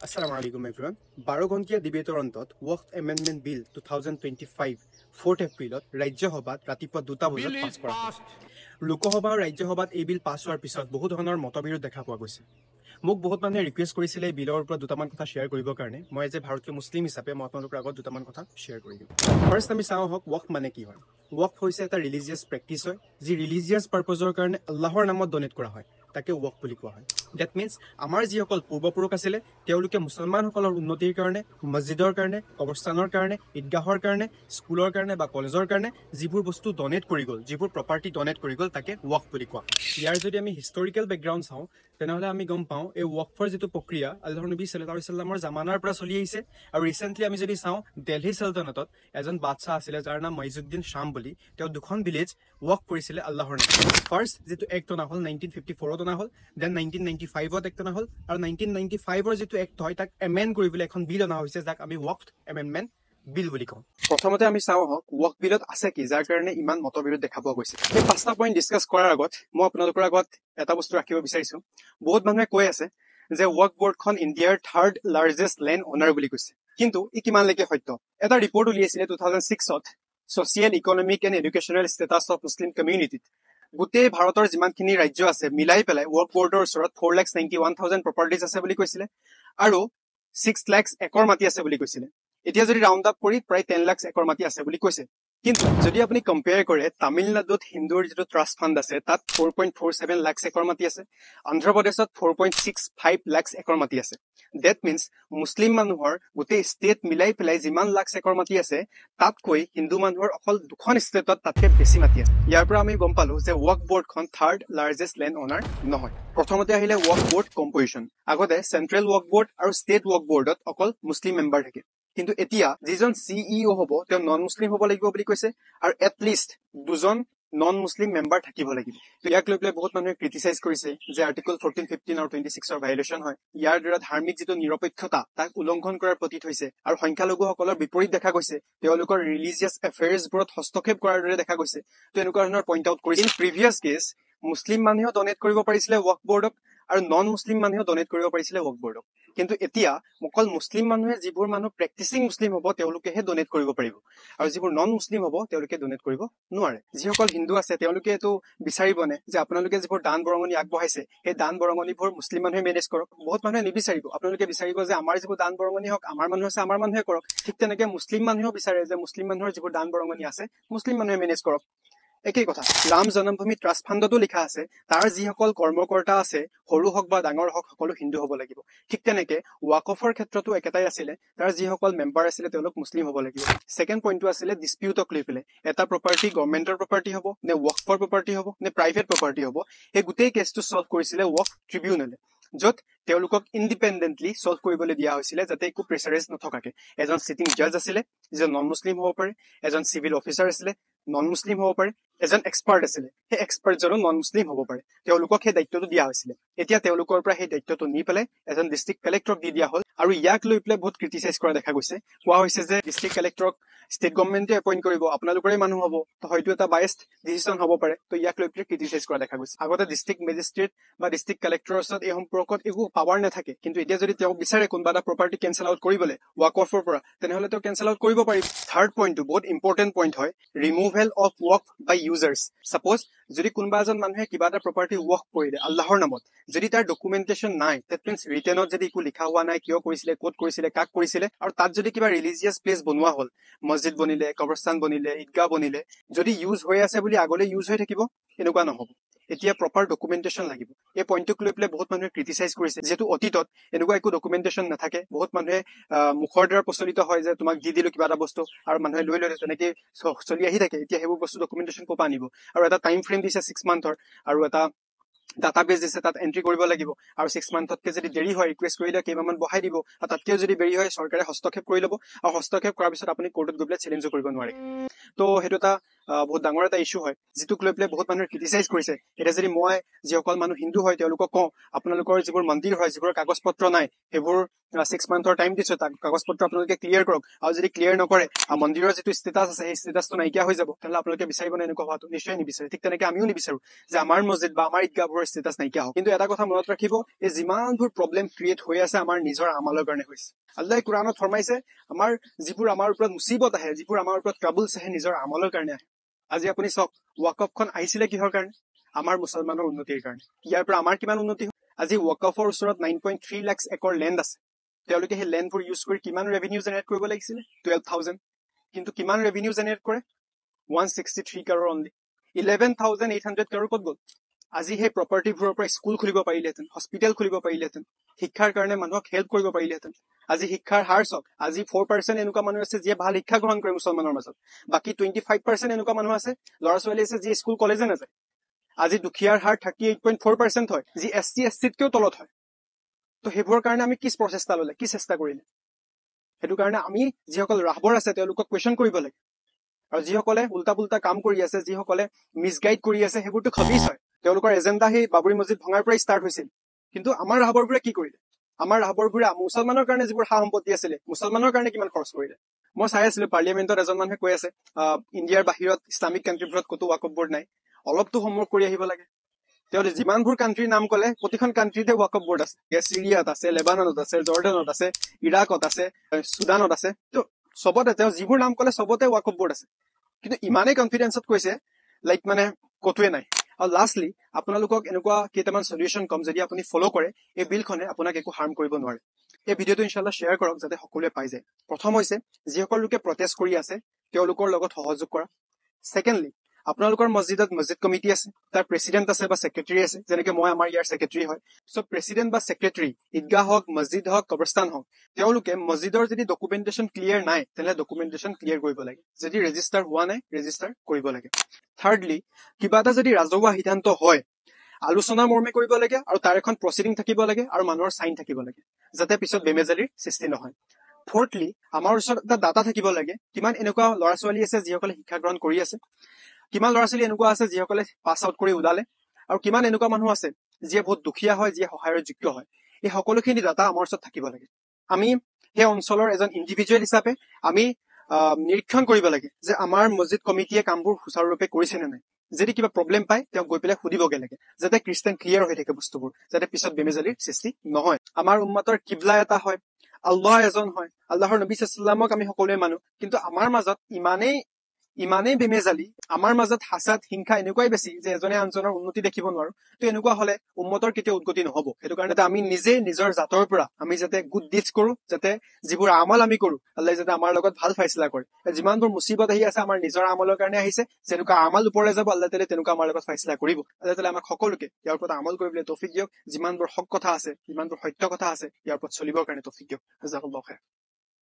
Assalamu alaikum everyone. 12 ঘণ্টীয়া ডিবেটৰ অন্তত Waqf amendment বিল 2025 4 এপ্ৰিলত ৰাজ্যসভাত ৰাতিপুৱা 2টা বজাত পাছ কৰা হয়। লোকসভা আৰু ৰাজ্যসভাত এই বিল পাছ হোৱাৰ পিছত বহু ধৰণৰ মতবিৰোধ দেখা পোৱা গৈছে। মোক বহুত মানুহে ৰিকুৱেষ্ট কৰিছিলে এই বিলৰ ওপৰত দুটামান কথা শ্বেয়াৰ কৰিবৰ কাৰণে। মই এজ এ ভাৰতীয় মুছলিম হিচাপে মই আপোনালোকৰ আগত দুটামান কথা শ্বেয়াৰ কৰি দিম। ফাৰ্ষ্ট আমি চাওঁ হওক ৱকফ মানে কি হয়। ৱকফ হৈছে এটা ৰিলিজিয়াছ প্ৰেক্টিছ হয়, যি ৰিলিজিয়াছ পাৰ্পজৰ কাৰণে আল্লাহৰ নামত ডনেট কৰা হয়। তাকে ৱকফ বুলি কোৱা হয়। ডেট মিনছ আমাৰ যিসকল পূৰ্বপুৰুষ আছিলে তেওঁলোকে মুছলমানসকলৰ উন্নতিৰ কাৰণে, মছজিদৰ কাৰণে, কবৰস্থানৰ কাৰণে, ঈদগাহৰ কাৰণে, স্কুলৰ কাৰণে বা কলেজৰ কাৰণে যিবোৰ বস্তু ডনেট কৰি গ'ল, যিবোৰ প্ৰপাৰ্টি ডনেট কৰি গ'ল, তাকে ৱকফ বুলি কোৱা হয়। ইয়াৰ যদি আমি হিষ্টৰিকেল বেকগ্ৰাউণ্ড চাওঁ তেনেহ'লে আমি গম পাওঁ এই ৱকফৰ যিটো প্ৰক্ৰিয়া আল্লাহৰ নবী সাল্লাল্লাহু আলাইহি ওয়াসাল্লামৰ জামানাৰ পৰা চলি আহিছে। আৰু ৰিচেণ্টলি আমি যদি চাওঁ দিল্লী চালতানাতত এজন বাদশ্বাহ আছিলে যাৰ নাম মঈজুদ্দিন শ্বাম বুলি। তেওঁ দুখন ভিলেজ ৱকফ কৰিছিলে আল্লাহৰ নামত। ফাৰ্ষ্ট যিটো এক্ট অনা হ'ল 1954ত অনা হ'ল, দেন 1995ত এক্ট অনা হ'ল, আৰু 1995ৰ যিটো এক্ট হয় তাক এমেণ্ড কৰিবলৈ এখন বিল অনা হৈছে যাক আমি ৱকফ এমেণ্ডমেণ্ট বিল বুলি কওঁ। প্ৰথমতে আমি চাওঁ হওক ৱকফ বিলত আছে কি যাৰ কাৰণে ইমান মতবিৰোধ দেখা পোৱা গৈছে। এই 5টা পইণ্ট ডিছকাছ কৰাৰ আগত মই আপোনালোকৰ আগত এটা বস্তু ৰাখিব বিচাৰিছো। বহুত মানুহে কৈ আছে যে ৱকফ বৰ্ডখন ইণ্ডিয়াৰ 3rd লাৰ্জেষ্ট লেণ্ড অনাৰ বুলি কৈছে, কিন্তু ই কিমানলৈকে সত্য? এটা ৰিপৰ্ট উলিয়াইছিলে 2006ত social, economic and educational status of Muslim কমিউনিটিত। গোটেই ভাৰতৰ যিমানখিনি ৰাজ্য আছে মিলাই পেলাই ৱকফ বৰ্ডৰ ওচৰত 4,91,000 প্ৰপাৰ্টিজ আছে বুলি কৈছিলে, আৰু 6 লাখ একৰ মাটি আছে বুলি কৈছিলে। এতিয়া যদি ৰাউণ্ড আপ কৰি প্ৰায় 10 লাখ একৰ মাটি আছে বুলি কৈছে। কিন্তু যদি আপুনি কম্পেয়াৰ কৰে তামিলনাডুত হিন্দুৰ যিটো ট্ৰাষ্ট ফাণ্ড আছে তাত 4.47 লাখ একৰ মাটি আছে, অন্ধ্ৰপ্ৰদেশত 4.65 লাখ একৰ মাটি আছে। ডেট মিনছ মুছলিম মানুহৰ গোটেই ষ্টেট মিলাই পেলাই যিমান লাখ একৰ মাটি আছে তাতকৈ হিন্দু মানুহৰ অকল 2খন ষ্টেটত তাতকৈ বেছি মাটি আছে। ইয়াৰ পৰা আমি গম পালো যে ৱকফ বৰ্ডখন 3rd লাৰ্জেষ্ট লেণ্ড অনাৰ নহয়। প্ৰথমতে আহিলে ৱকফ বৰ্ড কম্পজিশ্যন। আগতে চেন্ট্ৰেল ৱকফ বৰ্ড আৰু ষ্টেট ৱকফ বৰ্ডত অকল মুছলিম মেম্বাৰ থাকে, কিন্তু এতিয়া যিজন CEO হ'ব তেওঁ নন মুছলিম হ'ব লাগিব বুলি কৈছে, আৰু এটলিষ্ট 2জন নন মুছলিম মেম্বাৰ থাকিব লাগিব। ইয়াক লৈ পেলাই বহুত মানুহে ক্ৰিটিচাইজ কৰিছে যে আৰ্টিকল 14, 15 আৰু 26ৰ ভাইলেশ্যন হয়। ইয়াৰ দ্বাৰা ধাৰ্মিক যিটো নিৰপেক্ষতা তাক উলংঘন কৰাৰ প্ৰতীত হৈছে, আৰু সংখ্যালঘুসকলৰ বিপৰীত দেখা গৈছে, তেওঁলোকৰ ৰিলিজিয়াছ এফেয়াৰ্ছবোৰত হস্তক্ষেপ কৰাৰ দৰে দেখা গৈছে। তো এনেকুৱা ধৰণৰ পইণ্ট আউট কৰিছে। ইন প্ৰিভিয়াছ কেছ মুছলিম মানুহেও ডনেট কৰিব পাৰিছিলে ৱকফ বৰ্ডক, আৰু নন মুছলিম মানুহেও ডনেট কৰিব পাৰিছিলে ৱকফ বৰ্ডক। কিন্তু এতিয়া অকল মুছলিম মানুহে, যিবোৰ মানুহ প্ৰেক্টিচিং মুছলিম হ'ব তেওঁলোকেহে ডনেট কৰিব পাৰিব, আৰু যিবোৰ নন মুছলিম হ'ব তেওঁলোকে ডনেট কৰিব নোৱাৰে। যিসকল হিন্দু আছে তেওঁলোকে এইটো বিচাৰিবনে যে আপোনালোকে যিবোৰ দান বৰঙণি আগবঢ়াইছে সেই দান বৰঙণিবোৰ মুছলিম মানুহে মেনেজ কৰক? বহুত মানুহে নিবিচাৰিব। আপোনালোকে বিচাৰিব যে আমাৰ যিবোৰ দান বৰঙণি হওক, আমাৰ মানুহ আছে আমাৰ মানুহে কৰক। ঠিক তেনেকে মুছলিম মানুহেও বিচাৰে যে মুছলিম মানুহৰ যিবোৰ দান বৰঙণি আছে মুছলিম মানুহে মেনেজ কৰক। একেই কথা ৰাম জন্মভূমি ট্ৰাষ্ট ফাণ্ডতো লিখা আছে তাৰ যিসকল কৰ্মকৰ্তা আছে সৰু হওক বা ডাঙৰ হওক সকলো হিন্দু হ'ব লাগিব। ঠিক তেনেকে ৱাকফৰ ক্ষেত্ৰতো একেটাই আছিলে, তাৰ যিসকল মেম্বাৰ আছিলে তেওঁলোক মুছলিম হ'ব লাগিব। ছেকেণ্ড পইণ্টটো আছিলে ডিস্পিউটক লৈ পেলাই, এটা প্ৰপাৰ্টি গভৰ্ণমেণ্টৰ প্ৰপাৰ্টি হ'ব নে ৱকফৰ প্ৰপাৰ্টি হ'ব নে প্ৰাইভেট প্ৰপাৰ্টি হ'ব, সেই গোটেই কেছটো ছল্ভ কৰিছিলে ৱকফ ট্ৰিবিউনেলে, য'ত তেওঁলোকক ইণ্ডিপেণ্ডেণ্টলি ছল্ভ কৰিবলৈ দিয়া হৈছিলে যাতে একো প্ৰেচাৰাইজ নথকাকে। এজন চিটিং জাজ আছিলে যিজন নন মুছলিম হ'ব পাৰে, এজন চিভিল অফিচাৰ আছিলে নন মুছলিম হ'ব পাৰে, এজন এক্সপাৰ্ট আছিলে সেই এক্সপাৰ্টজনো নন মুছলিম হ'ব পাৰে। তেওঁলোকক সেই দায়িত্বটো দিয়া হৈছিলে। এতিয়া তেওঁলোকৰ পৰা সেই দায়িত্বটো নি পেলাই এজন ডিষ্ট্ৰিক্ট কালেক্টৰক দি দিয়া হ'ল, আৰু ইয়াক লৈ পেলাই বহুত ক্ৰিটিচাইজ কৰা দেখা গৈছে। কোৱা হৈছে যে ডিষ্ট্ৰিক্ট কালেক্টৰক ষ্টেট গভৰ্ণমেণ্টে এপইণ্ট কৰিব, আপোনালোকৰে মানুহ হ'ব, তো হয়তো এটা বায়েষ্ট ডিচিশ্যন হ'ব পাৰে। তো ইয়াক লৈ পেলাই ক্ৰিটিচাইজ কৰা দেখা গৈছে। আগতে ডিষ্ট্ৰিক্ট মেজিষ্ট্ৰেট বা ডিষ্ট্ৰিক্ট কালেক্টৰৰ ওচৰত এই সম্পৰ্কত একো পাৱাৰ নাথাকে, কিন্তু এতিয়া যদি তেওঁ বিচাৰে কোনোবা এটা প্ৰপাৰ্টি কেঞ্চেল আউট কৰিবলৈ ৱাকফৰ পৰা, তেনেহ'লে তেওঁ কেঞ্চেল আউট কৰিব পাৰিব। থাৰ্ড পইণ্টটো বহুত ইম্পৰ্টেণ্ট পইণ্ট হয়, removal of waqf by users. Suppose যদি কোনোবা এজন মানুহে কিবা এটা প্ৰপাৰ্টি ৱকফ কৰিলে আল্লাহৰ নামত, যদি তাৰ ডকুমেণ্টেশ্যন নাই, ডেট মিনছ ৰিটেনত যদি একো লিখা হোৱা নাই কিয় কৰিছিলে, ক'ত কৰিছিলে, কাক কৰিছিলে, আৰু তাত যদি কিবা ৰিলিজিয়াছ প্লেচ বনোৱা হ'ল, মছজিদ বনিলে, কবৰস্থান বনিলে, ঈদগাহ বনিলে, যদি ইউজ হৈ আছে বুলি আগলৈ ইউজ হৈ থাকিব, এনেকুৱা নহ'ব। এতিয়া প্ৰপাৰ ডকুমেণ্টেশ্যন লাগিব। এই পইণ্টটোক লৈ পেলাই বহুত মানুহে ক্ৰিটিচাইজ কৰিছে, যিহেতু অতীতত এনেকুৱা একো ডকুমেণ্টেশ্যন নাথাকে। বহুত মানুহে মুখৰ দ্বাৰা প্ৰচলিত হয় যে তোমাক দি দিলো কিবা এটা বস্তু আৰু মানুহে লৈ ল'লে, তেনেকে চলি আহি থাকে। এতিয়া সেইবোৰ বস্তু ডকুমেণ্টেশ্যন ক'ৰ পৰা আনিব? আৰু এটা টাইম ফ্ৰেম দিছে 6 মান্থৰ, আৰু এটা ডাটাবেছ দিছে, তাত এণ্ট্ৰি কৰিব লাগিব। আৰু 6 মান্থতকে যদি দেৰি হয় ৰিকুৱেষ্ট কৰিলে কেইমাহমান বঢ়াই দিব, আৰু তাতকেও যদি দেৰি হয় চৰকাৰে হস্তক্ষেপ কৰি ল'ব, আৰু হস্তক্ষেপ কৰাৰ পিছত আপুনি কোৰ্টত গৈ পেলাই চেলেঞ্জো কৰিব নোৱাৰে। তো সেইটো এটা বহুত ডাঙৰ এটা ইছ্যু হয়, যিটোক লৈ পেলাই বহুত মানুহে ক্ৰিটিচাইজ কৰিছে। এতিয়া যদি মই যিসকল মানুহ হিন্দু হয় তেওঁলোকক কওঁ, আপোনালোকৰ যিবোৰ মন্দিৰ হয়, যিবোৰ কাগজ পত্ৰ নাই, সেইবোৰ 6 মান্থৰ টাইম দিছো, তাক কাগজ পত্ৰ আপোনালোকে ক্লিয়াৰ কৰক, আৰু যদি ক্লিয়াৰ নকৰে মন্দিৰৰ যিটো ষ্টেটাছ আছে সেই ষ্টেটাছটো নাইকিয়া হৈ যাব, তেনেহ'লে আপোনালোকে বিচাৰিব নে এনেকুৱা হোৱাটো? নিশ্চয় নিবিচাৰে। ঠিক তেনেকে আমিও নিবিচাৰো যে আমাৰ মছজিদ বা আমাৰ ঈদগাহবোৰৰ ষ্টেটাছ নাইকিয়া হওক। কিন্তু এটা কথা মনত ৰাখিব, এই যিমানবোৰ প্ৰব্লেম ক্ৰিয়েট হৈ আছে আমাৰ নিজৰ আমালৰ কাৰণে হৈছে। আল্লাহে কুৰাণত ফৰমাইছে, আমাৰ যিবোৰ আমাৰ ওপৰত মুচিবত আহে, যিবোৰ আমাৰ ওপৰত ট্ৰাবলছ আহে, নিজৰ আমালৰ কাৰণে আহে। আজি আপুনি চাওক, ৱাকফখন আহিছিলে কিহৰ কাৰণে? আমাৰ মুছলমানৰ উন্নতিৰ কাৰণে। ইয়াৰ পৰা আমাৰ কিমান উন্নতি হ'ল? আজি ৱাকফৰ ওচৰত 9.3 লাখ একৰ লেণ্ড আছে। তেওঁলোকে সেই লেণ্ডবোৰ ইউজ কৰি কিমান ৰেভিনিউ জেনেৰেট কৰিব লাগিছিলে? 12,000। কিন্তু কিমান ৰেভিনিউ জেনেৰেট কৰে? 163 crore অনলি। 11,800 crore ক'ত গ'ল? আজি সেই প্ৰপাৰ্টিবোৰৰ পৰা স্কুল খুলিব পাৰিলেহেঁতেন, হস্পিটেল খুলিব পাৰিলেহেঁতেন, শিক্ষাৰ কাৰণে মানুহক হেল্প কৰিব পাৰিলেহেঁতেন। আজি শিক্ষাৰ হাৰ চাওক, আজি 4% এনেকুৱা মানুহ আছে যিয়ে ভাল শিক্ষা গ্ৰহণ কৰে মুছলমানৰ মাজত, বাকী 25% এনেকুৱা মানুহ আছে, ল'ৰা ছোৱালী আছে যিয়ে স্কুল কলেজে নাযায়। আজি দুখীয়াৰ হাৰ 38.4% হয়, যি SC SCতকেও তলত হয়। তো সেইবোৰৰ কাৰণে আমি কি প্ৰচেষ্টা ল'লে, কি চেষ্টা কৰিলে? সেইটো কাৰণে আমি যিসকল ৰাহবৰ আছে তেওঁলোকক কুৱেশ্যন কৰিব লাগে, আৰু যিসকলে উল্টা পুল্টা কাম কৰি আছে, যিসকলে মিছগাইড কৰি আছে, সেইবোৰতো খবিছ হয়। তেওঁলোকৰ এজেণ্ডা সেই বাবৰি মছজিদ ভঙাৰ পৰাই ষ্টাৰ্ট হৈছিল। কিন্তু আমাৰ ৰাহবৰবোৰে কি কৰিলে? আমাৰ ৰাহবৰবোৰে মুছলমানৰ কাৰণে যিবোৰ সা সম্পত্তি আছিলে, মুছলমানৰ কাৰণে কিমান খৰচ কৰিলে? মই চাই আছিলো পাৰ্লিয়ামেণ্টত এজন মানুহে কৈ আছে ইণ্ডিয়াৰ বাহিৰত ইছলামিক কাণ্ট্ৰিবোৰত ক'তো ৱাকফ বৰ্ড নাই, অলপতো হোমৱৰ্ক কৰি আহিব লাগে। তেওঁলোকে যিমানবোৰ কাণ্ট্ৰিৰ নাম ক'লে প্ৰতিখন কাণ্ট্ৰিতে ৱাকফ বৰ্ড আছে। চিৰিয়াত আছে, লেবাননত আছে, জৰ্ডানত আছে, ইৰাকত আছে, চুডানত আছে। তো চবতে তেওঁ যিবোৰ নাম ক'লে চবতে ৱাকফ বৰ্ড আছে। কিন্তু ইমানেই কনফিডেন্সত কৈছে লাইক মানে ক'তোৱে নাই। আৰু লাষ্টলি আপোনালোকক এনেকুৱা কেইটামান সলিউশ্যন কম, যদি আপুনি ফ'ল' কৰে এই বিলখনে আপোনাক একো হাৰ্ম কৰিব নোৱাৰে। এই ভিডিঅ'টো ইনশাল্লাহ শ্বেয়াৰ কৰক যাতে সকলোৱে পাই যায়। প্ৰথম হৈছে যিসকল লোকে প্ৰটেষ্ট কৰি আছে তেওঁলোকৰ লগত সহযোগ কৰা। ছেকেণ্ডলি, আপোনালোকৰ মছজিদত মছজিদ কমিটি আছে, তাৰ প্ৰেচিডেণ্ট আছে বা ছেক্ৰেটাৰী আছে, যেনেকে মই আমাৰ ইয়াৰ ছেক্ৰেটাৰী হয়। চ' প্ৰেচিডেণ্ট বা ছেক্ৰেটাৰী ঈদগাহ হওক, মছজিদ হওক, কবৰস্থান হওক, তেওঁলোকে মছজিদৰ যদি ডকুমেণ্টেশ্যন ক্লিয়াৰ নাই তেনেহ'লে ডকুমেণ্টেশ্যন ক্লিয়াৰ কৰিব লাগে। যদি ৰেজিষ্টাৰ হোৱা নাই ৰেজিষ্টাৰ কৰিব লাগে। থাৰ্ডলি, কিবা এটা যদি ৰাজহুৱা সিদ্ধান্ত হয় আলোচনা মৰ্মে কৰিব লাগে, আৰু তাৰ এখন প্ৰচিডিং থাকিব লাগে, আৰু মানুহৰ চাইন থাকিব লাগে, যাতে পিছত বেমেজালিৰ সৃষ্টি নহয়। ফৰ্থলি, আমাৰ ওচৰত এটা ডাটা থাকিব লাগে, কিমান এনেকুৱা ল'ৰা ছোৱালী আছে যিসকলে শিক্ষা গ্ৰহণ কৰি আছে, কিমান ল'ৰা ছোৱালী এনেকুৱা আছে যিসকলে পাছ আউট কৰি ওলালে, আৰু কিমান এনেকুৱা মানুহ আছে যিয়ে বহুত দুখীয়া হয়, যিয়ে সহায়ৰ যোগ্য হয়। এই সকলোখিনি ডাটা আমাৰ ওচৰত থাকিব লাগে। আমি সেই অঞ্চলৰ এজন ইণ্ডিভিজুৱেল হিচাপে আমি নিৰীক্ষণ কৰিব লাগে যে আমাৰ মছজিদ কমিটিয়ে কামবোৰ সুচাৰুৰূপে কৰিছে নে নাই। যদি কিবা প্ৰব্লেম পায় তেওঁক গৈ পেলাই সুধিবগে লাগে, যাতে ক্ৰিষ্টেন ক্লিয়াৰ হৈ থাকে বস্তুবোৰ, যাতে পিছত বেমেজালিৰ সৃষ্টি নহয়। আমাৰ উম্মতৰ কিবলা এটা হয়, আল্লাহ এজন হয়, আল্লাহৰ নবী সাল্লাল্লাহু আমি সকলোৱে মানো, কিন্তু আমাৰ মাজত ইমানেই বেমেজালি, আমাৰ মাজত হাসাদ হিংসা এনেকুৱাই বেছি যে এজনে আনজনৰ উন্নতি দেখিব নোৱাৰো। তো এনেকুৱা হলে উম্মতৰ কেতিয়াও উন্নতি নহব। সেইটো কাৰণে আমি নিজে নিজৰ জাতৰ পৰা আমি যাতে গুড ডিডছ কৰো, যাতে যিবোৰ আমল আমি কৰো আল্লাহ যাতে আমাৰ লগত ভাল ফাইছলা কৰে। যিমানবোৰ মুচিবত আহি আছে আমাৰ নিজৰ আমলৰ কাৰণে আহিছে, যেনেকুৱা আমাল ওপৰলৈ যাব আল্লাহ তাআলা তেনেকুৱা আমাৰ লগত ফাইছলা কৰিব। আল্লাহ তাআলা আমাক সকলোকে ইয়াৰ ওপৰত আমল কৰিবলৈ তৌফিক দিয়ক। যিমানবোৰ হক কথা আছে, যিমানবোৰ সত্য কথা আছে ইয়াৰ ওপৰত চলিবৰ কাৰণে তৌফিক দিয়ক। জাযাকাল্লাহু খাইৰ।